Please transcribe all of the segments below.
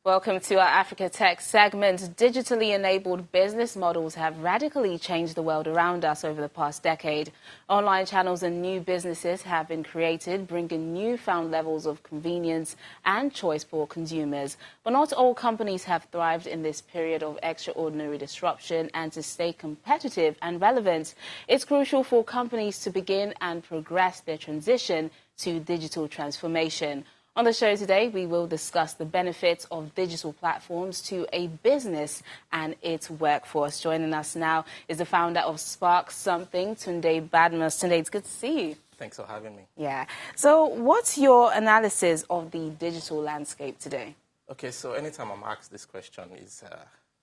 Welcome to our Africa Tech segment. Digitally enabled business models have radically changed the world around us over the past decade. Online channels and new businesses have been created, bringing newfound levels of convenience and choice for consumers. But not all companies have thrived in this period of extraordinary disruption, and to stay competitive and relevant, it's crucial for companies to begin and progress their transition to digital transformation. On the show today, we will discuss the benefits of digital platforms to a business and its workforce. Joining us now is the founder of Spark Something, Tunde Badmus. Tunde, it's good to see you. Thanks for having me. Yeah. So what's your analysis of the digital landscape today? Okay, so anytime I'm asked this question,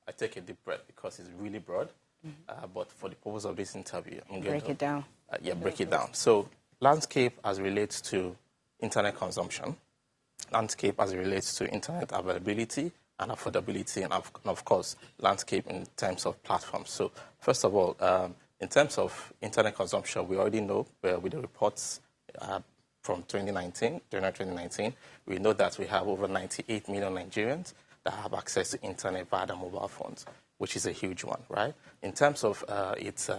I take a deep breath because it's really broad. But for the purpose of this interview, I'm going to... Break it down. Break it down. So landscape as relates to internet consumption, landscape as it relates to internet availability and affordability, and of course, landscape in terms of platforms. So first of all, in terms of internet consumption, we already know with the reports from January 2019, we know that we have over 98 million Nigerians that have access to internet via their mobile phones, which is a huge one, right? In terms of its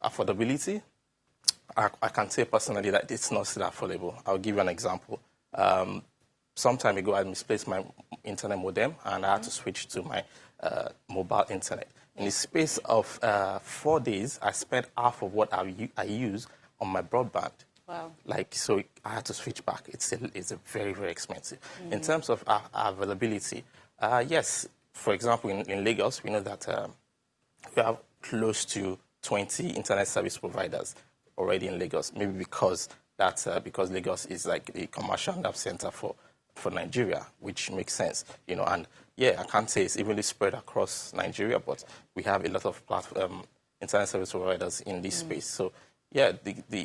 affordability, I can say personally that it's not still affordable. I'll give you an example. Some time ago, I misplaced my internet modem, and I had to switch to my mobile internet. In the space of 4 days, I spent half of what I use on my broadband. Wow. So I had to switch back. It's a very, very expensive. In terms of availability, yes, for example, in Lagos, we know that we have close to 20 internet service providers already in Lagos, maybe because Lagos is like the commercial nerve center for Nigeria, which makes sense, and yeah, I can't say it's evenly spread across Nigeria, but we have a lot of internet service providers in this space. So yeah,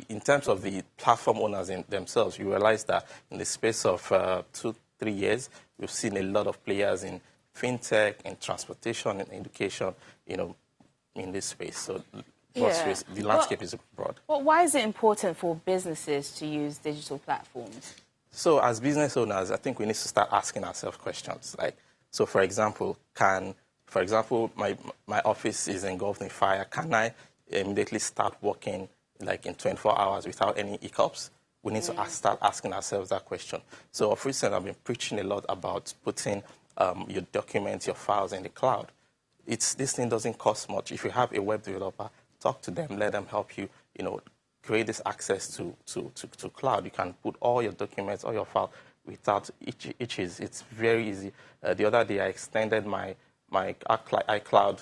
in terms of the platform owners in themselves, you realize that in the space of 2-3 years, we've seen a lot of players in fintech, in transportation, and education, in this space. So the landscape is broad. Well, why is it important for businesses to use digital platforms? So as business owners, I think we need to start asking ourselves questions. So for example, my office is engulfed in fire. Can I immediately start working in 24 hours without any hiccups? We need to start asking ourselves that question. So of recent, I've been preaching a lot about putting your documents, your files in the cloud. This thing doesn't cost much. If you have a web developer, talk to them, let them help you, create this access to cloud. You can put all your documents, all your files without itches. It's very easy. The other day, I extended my iCloud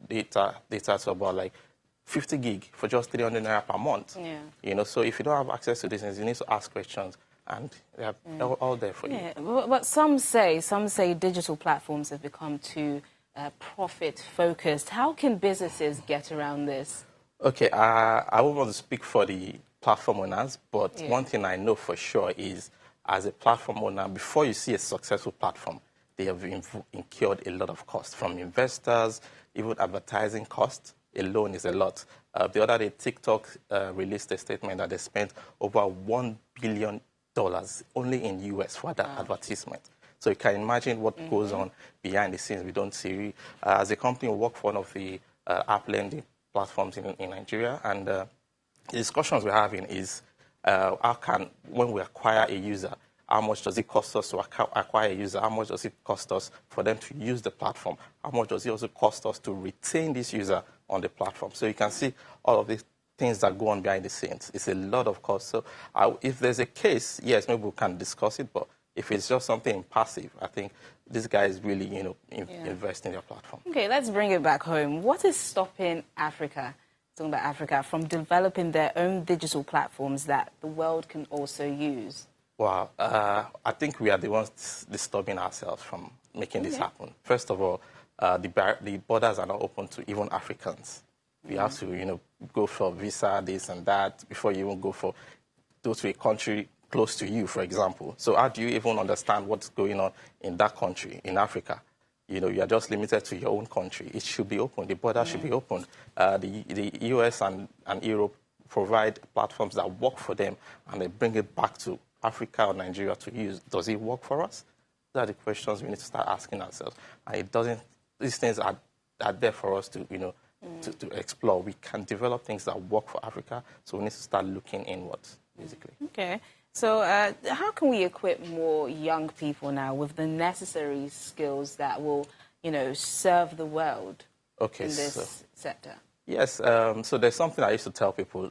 data to about 50 gig for just 300 naira per month. Yeah. So if you don't have access to these things, you need to ask questions, and they're all there for you. But some say digital platforms have become too profit-focused. How can businesses get around this? Okay, I won't want to speak for the platform owners, but one thing I know for sure is, as a platform owner, before you see a successful platform, they have incurred a lot of costs from investors, even advertising costs alone is a lot. The other day, TikTok released a statement that they spent over $1 billion only in US for that advertisement. So you can imagine what goes on behind the scenes we don't see. As a company, we work for one of the app lending platforms in Nigeria, and the discussions we're having is when we acquire a user, how much does it cost us to acquire a user? How much does it cost us for them to use the platform? How much does it also cost us to retain this user on the platform? So you can see all of these things that go on behind the scenes. It's a lot of cost. So if there's a case, yes, maybe we can discuss it, but if it's just something passive, I think this guy is really, investing in your platform. Okay, let's bring it back home. What is stopping Africa, talking about Africa, from developing their own digital platforms that the world can also use? Well, I think we are the ones disturbing ourselves from making this happen. First of all, the borders are not open to even Africans. You have to, go for visa, this and that, before you even go to a country close to you, for example. So how do you even understand what's going on in that country, in Africa? You are just limited to your own country. It should be open. The border should be open. The US and Europe provide platforms that work for them, and they bring it back to Africa or Nigeria to use. Does it work for us? are the questions we need to start asking ourselves. And it doesn't, these things are there for us to, to explore. We can develop things that work for Africa, so we need to start looking inwards, basically. Okay. So how can we equip more young people now with the necessary skills that will, serve the world in this sector? Yes. So there's something I used to tell people.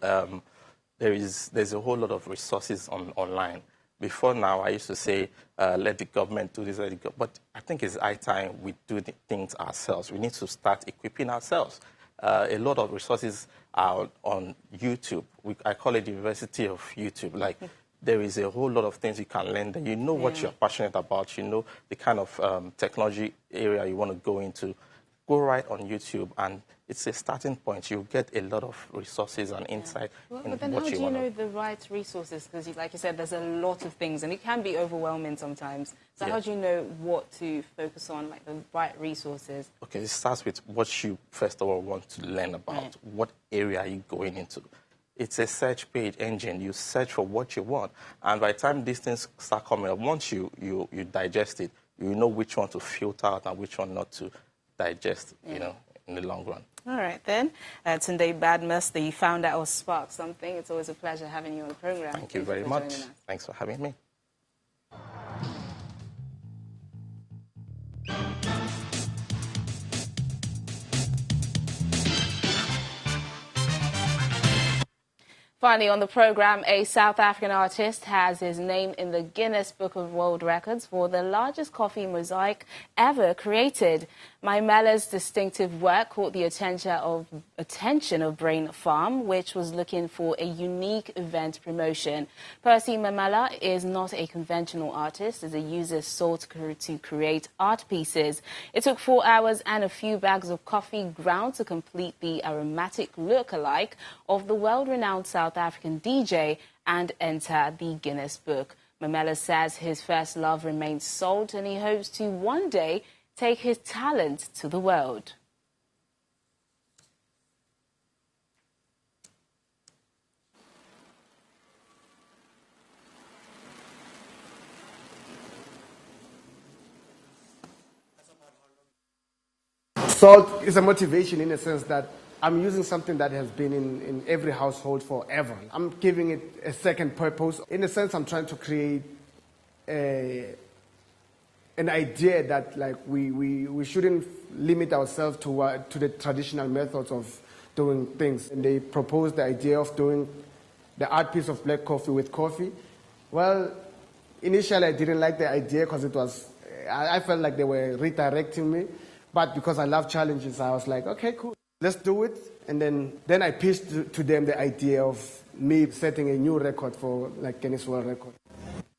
There's a whole lot of resources online. Before now, I used to say, let the government do this, but I think it's high time we do the things ourselves. We need to start equipping ourselves. A lot of resources are on YouTube. I call it the University of YouTube. Like, there is a whole lot of things you can learn there. You know what you're passionate about. You know the kind of technology area you want to go into. Go right on YouTube, and it's a starting point. You'll get a lot of resources and insight in what you want. But then how do you know the right resources? Because, like you said, there's a lot of things, and it can be overwhelming sometimes. So how do you know what to focus on, like the right resources? Okay, it starts with what you, first of all, want to learn about. What area are you going into? It's a search page engine. You search for what you want. And by the time these things start coming up, once you digest it, you know which one to filter out and which one not to digest, in the long run. All right, then. Tunde Badmus, the founder of Spark Something. It's always a pleasure having you on the program. Thank you very much. Thanks for having me. Finally, on the program, a South African artist has his name in the Guinness Book of World Records for the largest coffee mosaic ever created. Maimela's distinctive work caught the attention of Brain Farm, which was looking for a unique event promotion. Percy Maimela is not a conventional artist, as a user sought to create art pieces. It took 4 hours and a few bags of coffee ground to complete the aromatic look-alike of the world-renowned South African DJ and enter the Guinness Book. Maimela says his first love remains salt, and he hopes to one day take his talent to the world. Salt is a motivation in a sense that I'm using something that has been in every household forever. I'm giving it a second purpose. In a sense, I'm trying to create an idea that we shouldn't limit ourselves to the traditional methods of doing things. And they proposed the idea of doing the art piece of black coffee with coffee. Well, initially I didn't like the idea because I felt like they were redirecting me. But because I love challenges, I was like, okay, cool, let's do it. And then I pitched to them the idea of me setting a new record for Guinness World Record.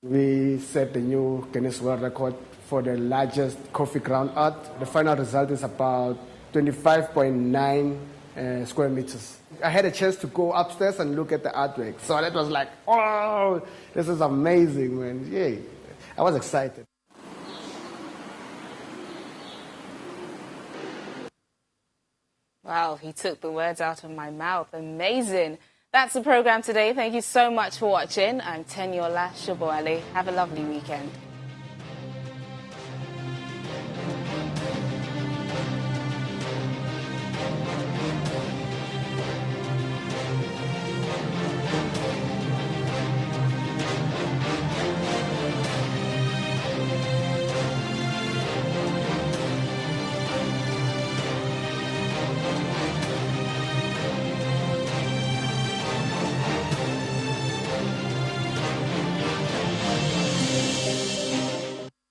We set the new Guinness World Record for the largest coffee ground art. The final result is about 25.9 square meters. I had a chance to go upstairs and look at the artwork. So that was like, oh, this is amazing, man. Yay. I was excited. Wow, he took the words out of my mouth. Amazing. That's the program today. Thank you so much for watching. I'm Teniola Shoboale. Have a lovely weekend.